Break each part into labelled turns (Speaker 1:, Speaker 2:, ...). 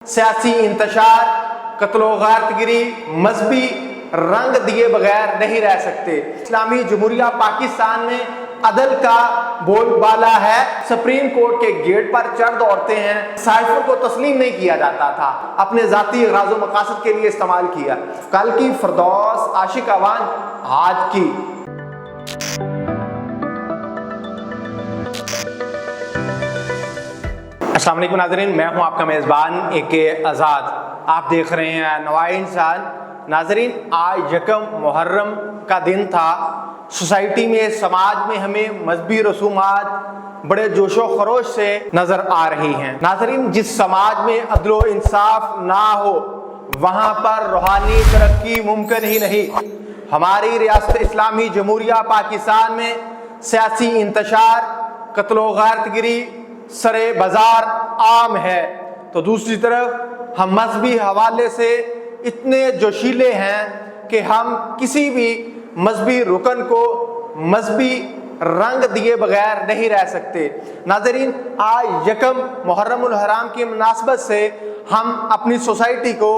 Speaker 1: सियासी इंतशार, कत्लो गारतगिरी, मजहबी रंग दिए बगैर नहीं रह सकते। इस्लामी जमहूरिया पाकिस्तान में अदल का बोलबाला है। सुप्रीम कोर्ट के गेट पर चढ़ दौड़ते हैं। साइफर को तस्लीम नहीं किया जाता था, अपने जाती गराज़ो मकासद के लिए इस्तेमाल किया। कल की फिरदौस आशिक अवान आज की। अस्सलाम वालेकुम नाज़रीन, मैं हूं आपका मेज़बान AK आज़ाद। आप देख रहे हैं नवाए इंसान। नाज़रीन, आज यकम मुहर्रम का दिन था। सोसाइटी में, समाज में हमें मजहबी रसूमात बड़े जोशो खरोश से नज़र आ रही हैं। नाज़रीन, जिस समाज में अदलो इंसाफ ना हो वहाँ पर रूहानी तरक्की मुमकिन ही नहीं। हमारी रियासत इस्लामी जमहूरिया पाकिस्तान में सियासी इंतशार, कत्लो गारतगिरी सरे बाजार आम है, तो दूसरी तरफ हम मजहबी हवाले से इतने जोशीले हैं कि हम किसी भी मजहबी रुकन को मजहबी रंग दिए बगैर नहीं रह सकते। नाज़रीन, आज यकम मुहर्रमुल हराम की मुनासबत से हम अपनी सोसाइटी को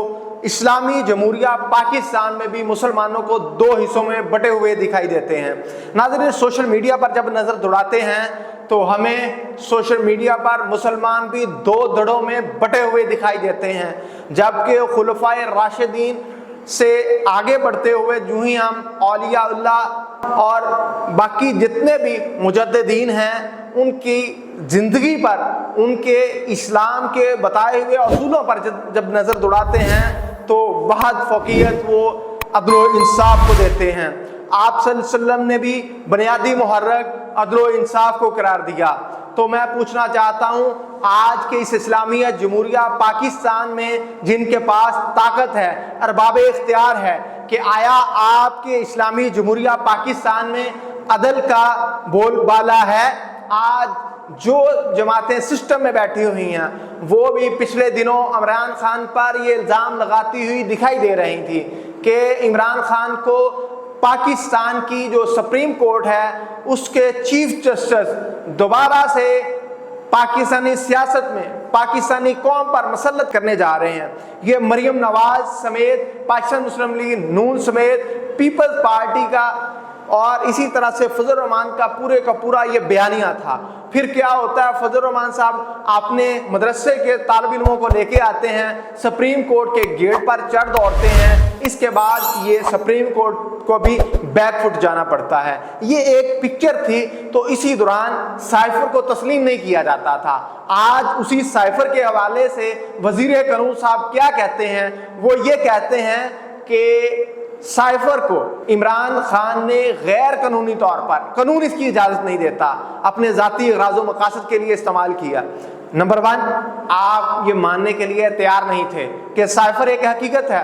Speaker 1: इस्लामी जमहूरिया पाकिस्तान में भी मुसलमानों को दो हिस्सों में बटे हुए दिखाई देते हैं। नाज़रीन, सोशल मीडिया पर जब नज़र दौड़ाते हैं तो हमें सोशल मीडिया पर मुसलमान भी दो धड़ों में बटे हुए दिखाई देते हैं, जबकि खुलफाए राशिदीन से आगे बढ़ते हुए यूं ही हम औलिया अल्लाह और बाकी जितने भी मुजद्दिदीन हैं उनकी ज़िंदगी पर, उनके इस्लाम के बताए हुए असूलों पर जब नज़र दौड़ाते हैं तो बहुत फ़ौक़ियत वो अदलो इंसाफ को देते हैं। आप सल्लल्लाहु अलैहि वसल्लम ने भी बुनियादी मुहर्रक अदलो इंसाफ को करार दिया। तो मैं पूछना चाहता हूँ, आज के इस इस्लामिया जमहूरिया पाकिस्तान में जिनके पास ताकत है, अरबाब इख्तियार है, कि आया आपके इस्लामी जमहूरिया पाकिस्तान में अदल का बोलबाला है? आज जो जमातें सिस्टम में बैठी हुई हैं वो भी पिछले दिनों इमरान खान पर ये इल्ज़ाम लगाती हुई दिखाई दे रही थी कि इमरान खान को पाकिस्तान की जो सुप्रीम कोर्ट है उसके चीफ जस्टिस दोबारा से पाकिस्तानी सियासत में पाकिस्तानी कौम पर मसल्लत करने जा रहे हैं। ये मरियम नवाज समेत पाकिस्तान मुस्लिम लीग नून समेत पीपल्स पार्टी का और इसी तरह से फजल रहमान का पूरा ये बयानिया था। फिर क्या होता है, फजल रहमान साहब अपने मदरसे के तालिब इल्मों को लेके आते हैं, सुप्रीम कोर्ट के गेट पर चढ़ दौड़ते हैं। इसके बाद ये सुप्रीम कोर्ट को भी बैकफुट जाना पड़ता है। ये एक पिक्चर थी, तो इसी दौरान साइफर को तस्लीम नहीं किया जाता था। आज उसी साइफर के हवाले से वजीर कानून साहब क्या कहते हैं? वो ये कहते हैं कि साइफर को इमरान खान ने गैर कानूनी तौर पर, कानून इसकी इजाज़त नहीं देता, अपने ज़ाती गराज़ो मकासद के लिए इस्तेमाल किया। नंबर वन, आप ये मानने के लिए तैयार नहीं थे कि साइफर एक हकीकत है,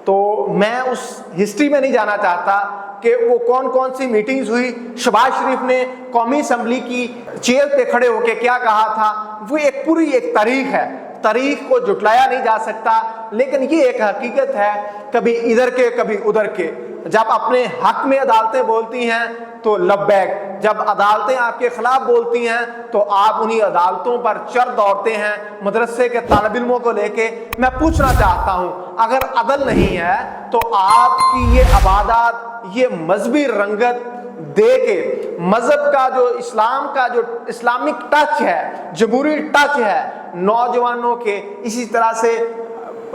Speaker 1: तो मैं उस हिस्ट्री में नहीं जाना चाहता कि वो कौन कौन सी मीटिंग्स हुई। शहबाज शरीफ ने कौमी असम्बली की चेयर पे खड़े होकर क्या कहा था, वो एक पूरी एक तारीख है, तारीख को जुटलाया नहीं जा सकता। लेकिन ये एक हकीकत है, कभी इधर के कभी उधर के। जब अपने हक में अदालतें बोलती हैं तो लब्बैक, जब अदालतें आपके खिलाफ बोलती हैं तो आप उन्हीं अदालतों पर चढ़ दौड़ते हैं मदरसे के तालिब इल्मों को लेके। मैं पूछना चाहता हूँ, अगर अदल नहीं है तो आपकी ये अबादात, ये मजहबी रंगत दे के मजहब का जो इस्लाम का जो इस्लामिक टच है, जमहूरी टच है, नौजवानों के, इसी तरह से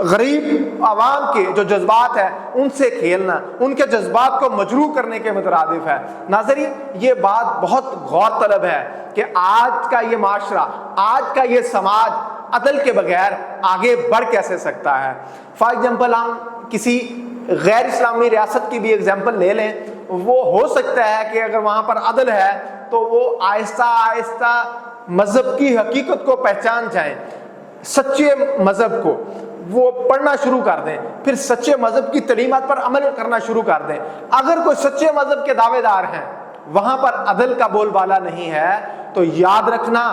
Speaker 1: गरीब आवाम के जो जज्बात है उनसे खेलना, उनके जज्बात को मजरूह करने के मुतरादिफ है। नाज़रीन, ये बात बहुत गौर तलब है कि आज का ये माशरा, आज का ये समाज अदल के बगैर आगे बढ़ कैसे सकता है। फॉर एग्जाम्पल, हम किसी गैर इस्लामी रियासत की भी एग्जाम्पल ले लें, वो हो सकता है कि अगर वहाँ पर अदल है तो वो आहिस्ता आहिस्ता मज़हब की हकीकत को पहचान जाएं, सच्चे मज़हब को वो पढ़ना शुरू कर दें, फिर सच्चे मज़हब की तलीमात पर अमल करना शुरू कर दें। अगर कोई सच्चे मज़हब के दावेदार हैं, वहाँ पर अदल का बोलबाला नहीं है, तो याद रखना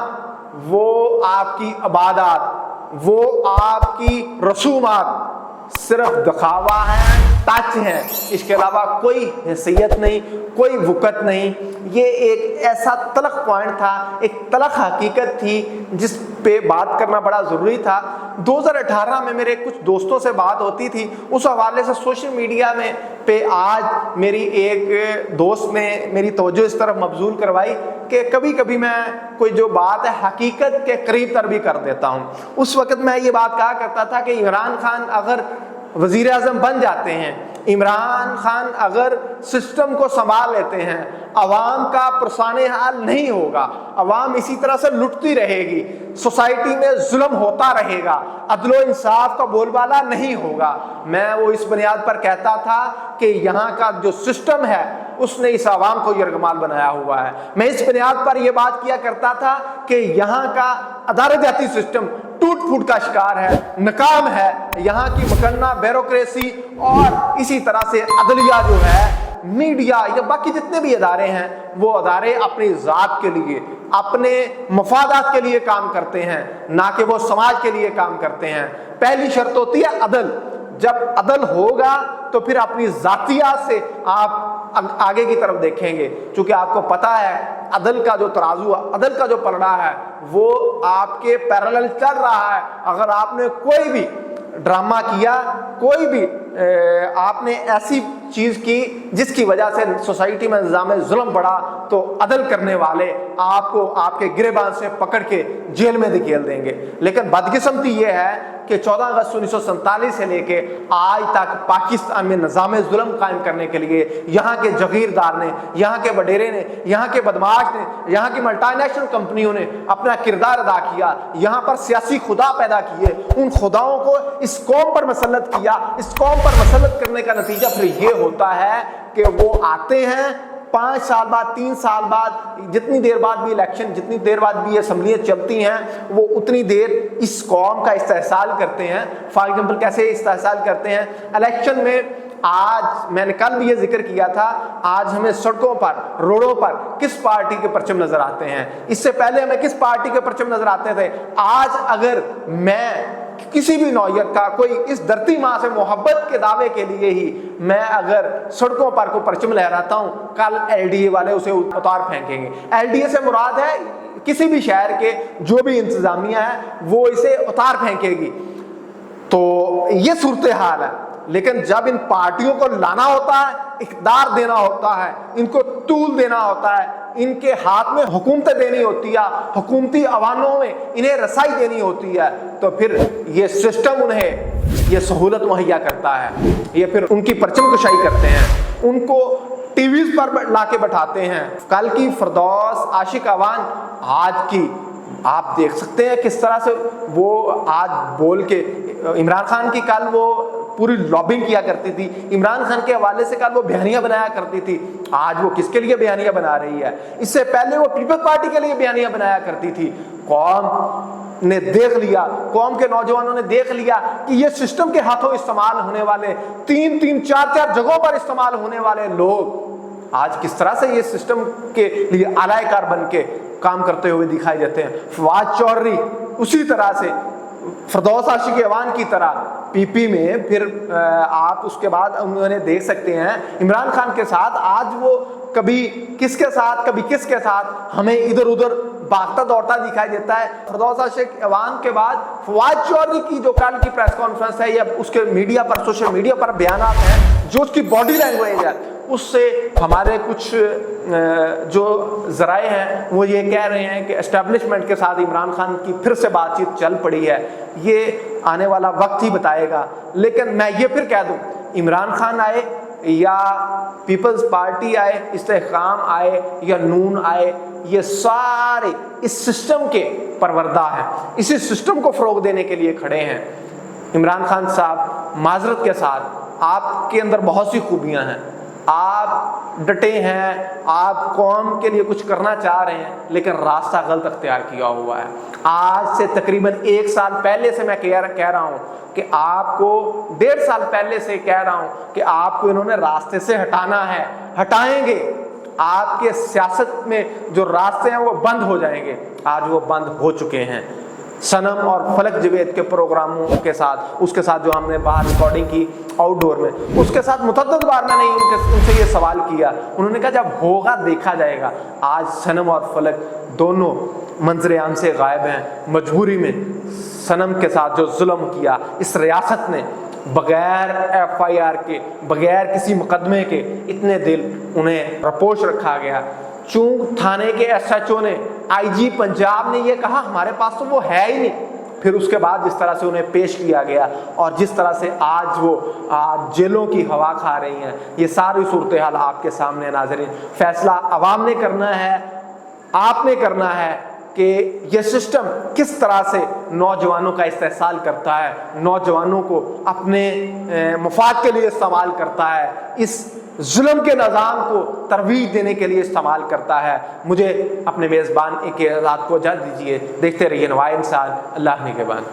Speaker 1: वो आपकी इबादत, वो आपकी रसूमात सिर्फ दिखावा है, टच है, इसके अलावा कोई हैसियत नहीं, कोई वक़्त नहीं। ये एक ऐसा तलख पॉइंट था, एक तलख हकीकत थी जिस पे बात करना बड़ा ज़रूरी था। 2018 में मेरे कुछ दोस्तों से बात होती थी, उस हवाले से सोशल मीडिया में पे आज मेरी एक दोस्त ने मेरी तवज्जो इस तरफ मबजूल करवाई कि कभी कभी मैं कोई जो बात है हकीकत के करीब तर भी कर देता हूँ। उस वक़्त मैं ये बात कहा करता था कि इमरान खान अगर वज़ीर आज़म बन जाते हैं, इमरान खान अगर सिस्टम को संभाल लेते हैं, अवाम का पुरसाने हाल नहीं होगा, अवाम इसी तरह से लुटती रहेगी, सोसाइटी में जुल्म होता रहेगा, अदलो इंसाफ का बोलबाला नहीं होगा। मैं वो इस बुनियाद पर कहता था कि यहाँ का जो सिस्टम है उसने इस आवाम को यरगमाल बनाया हुआ है। मैं इस बुनियाद पर यह बात किया करता था कि यहाँ का अदालती सिस्टम टूट फूट का शिकार है, नाकाम है। यहाँ की मुकन्ना ब्यूरोक्रेसी और इसी तरह से अदलिया जो है, मीडिया या बाकी जितने भी अदारे हैं, वो अदारे अपनी ज़ात के लिए, अपने मफादात के लिए काम करते हैं, ना कि वो समाज के लिए काम करते हैं। पहली शर्त होती है अदल। जब अदल होगा तो फिर अपनी ज़ातियात से आप आगे की तरफ देखेंगे, क्योंकि आपको पता है अदल का जो तराजू, अदल का जो पलड़ा है वो आपके पैरेलल चल रहा है। अगर आपने कोई भी ड्रामा किया, कोई भी आपने ऐसी चीज़ की जिसकी वजह से सोसाइटी में निज़ाम जुल्म बढ़ा, तो अदल करने वाले आपको आपके गिरेबान से पकड़ के जेल में धकेल देंगे। लेकिन बदकिस्मती ये है कि 14 अगस्त 1947 से लेके आज तक पाकिस्तान में निज़ाम जुल्म कायम करने के लिए यहाँ के जगीरदार ने, यहाँ के वडेरे ने, यहाँ के बदमाश ने, यहाँ की मल्टीनेशनल कंपनियों ने अपना किरदार अदा किया। यहाँ पर सियासी खुदा पैदा किए, उन खुदाओं को इस कौम पर मसल्लत किया। इस कौम पर मसल्लत करने का नतीजा फिर ये होता है कि वो आते हैं 5 साल बाद, 3 साल बाद, जितनी देर बाद भी इलेक्शन, जितनी देर बाद भी असम्बलियाँ चलती हैं, वो उतनी देर इस कौम का इस्तेहसाल करते हैं। फॉर एग्जाम्पल कैसे इस्तेहसाल करते हैं? इलेक्शन में आज मैंने कल भी ये जिक्र किया था, आज हमें सड़कों पर, रोडों पर किस पार्टी के परचम नजर आते हैं, इससे पहले हमें किस पार्टी के परचम नजर आते थे। आज अगर मैं किसी भी नौयत का कोई इस धरती माँ से मोहब्बत के दावे के लिए ही मैं अगर सड़कों पर कोई परचम लहराता हूँ, कल एलडीए वाले उसे उतार फेंकेंगे। एलडीए से मुराद है किसी भी शहर के जो भी इंतजामिया है वो इसे उतार फेंकेगी। तो ये सूरत हाल है। लेकिन जब इन पार्टियों को लाना होता है, इक़्तिदार देना होता है, इनको तूल देना होता है, इनके हाथ में हुकूमतें देनी होती है, हुकूमती अवानों में इन्हें रसाई देनी होती है, तो फिर ये सिस्टम उन्हें ये सहूलत मुहैया करता है। ये फिर उनकी परचम कुशाई करते हैं, उनको टीवीज़ पर लाके बैठाते हैं। कल की फिरदौस आशिक अवान आज की आप देख सकते हैं किस तरह से वो आज बोल के, इमरान खान की कल वो पूरी लॉबिंग किया करती थी, इमरान खान के हवाले से कल वो बयानियां बनाया करती थी, आज वो किसके लिए बयानियां बना रही है? इससे पहले वो पीपल्स पार्टी के लिए बयानियां बनाया करती थी। कौम ने देख लिया, कौम के नौजवानों ने देख लिया कि ये सिस्टम के हाथों इस्तेमाल होने वाले, 3-3, 4-4 जगहों पर इस्तेमाल होने वाले लोग आज किस तरह से ये सिस्टम के लिए आलायकार बन के काम करते हुए दिखाई देते हैं। फवाद चौधरी उसी तरह से फिरदौस आशिक अवान की तरह पीपी में, फिर आप उसके बाद उन्होंने देख सकते हैं इमरान खान के साथ आज वो कभी किसके साथ, कभी किसके साथ हमें इधर उधर भागता दौड़ता दिखाई देता है। फिरदौस आशिक अवान के बाद फवाद चौधरी की जो कल की प्रेस कॉन्फ्रेंस है या उसके मीडिया पर, सोशल मीडिया पर बयानात हैं, जो उसकी बॉडी लैंग्वेज है, उससे हमारे कुछ जो ज़राए हैं वो ये कह रहे हैं कि एस्टेब्लिशमेंट के साथ इमरान खान की फिर से बातचीत चल पड़ी है। ये आने वाला वक्त ही बताएगा। लेकिन मैं ये फिर कह दूं, इमरान खान आए या पीपल्स पार्टी आए, इस्तेहकाम आए या नून आए, ये सारे इस सिस्टम के परवरदा हैं, इसी सिस्टम को फ़रोग देने के लिए खड़े हैं। इमरान खान साहब, माजरत के साथ आपके अंदर बहुत सी खूबियाँ हैं, आप डटे हैं, आप कौम के लिए कुछ करना चाह रहे हैं, लेकिन रास्ता गलत अख्तियार किया हुआ है। आज से तकरीबन 1 साल पहले से मैं कह रहा हूँ कि आपको, 1.5 साल पहले से कह रहा हूँ कि आपको इन्होंने रास्ते से हटाना है, हटाएंगे। आपके सियासत में जो रास्ते हैं वो बंद हो जाएंगे, आज वो बंद हो चुके हैं। सनम और फलक जवेद के प्रोग्रामों के साथ, उसके साथ जो हमने बाहर रिकॉर्डिंग की आउटडोर में, उसके साथ मुतअद्दिद बार मैंने उनसे ये सवाल किया, उन्होंने कहा जब होगा देखा जाएगा। आज सनम और फलक दोनों منظر عام سے غائب ہیں. مجبوری میں صنم کے ساتھ جو ظلم کیا اس ریاست نے، بغیر ایف آئی آر کے، بغیر کسی مقدمے کے، اتنے دن انہیں رپوش رکھا گیا. چونک تھانے کے ایس ایچ او نے، آئی جی پنجاب نے یہ کہا ہمارے پاس تو وہ ہے ہی نہیں. پھر اس کے بعد جس طرح سے انہیں پیش کیا گیا اور جس طرح سے آج وہ جیلوں کی ہوا کھا رہی ہیں، یہ ساری صورتحال آپ کے سامنے ناظرین. فیصلہ عوام نے کرنا ہے، آپ نے کرنا ہے کہ یہ سسٹم کس طرح سے نوجوانوں کا استحصال کرتا ہے، نوجوانوں کو اپنے مفاد کے لیے استعمال کرتا ہے، اس ظلم کے نظام کو ترویج دینے کے لیے استعمال کرتا ہے. مجھے اپنے میزبان AK آزاد کو اجازت دیجیے. دیکھتے رہیے نوائے انسان. اللہ نگہبان.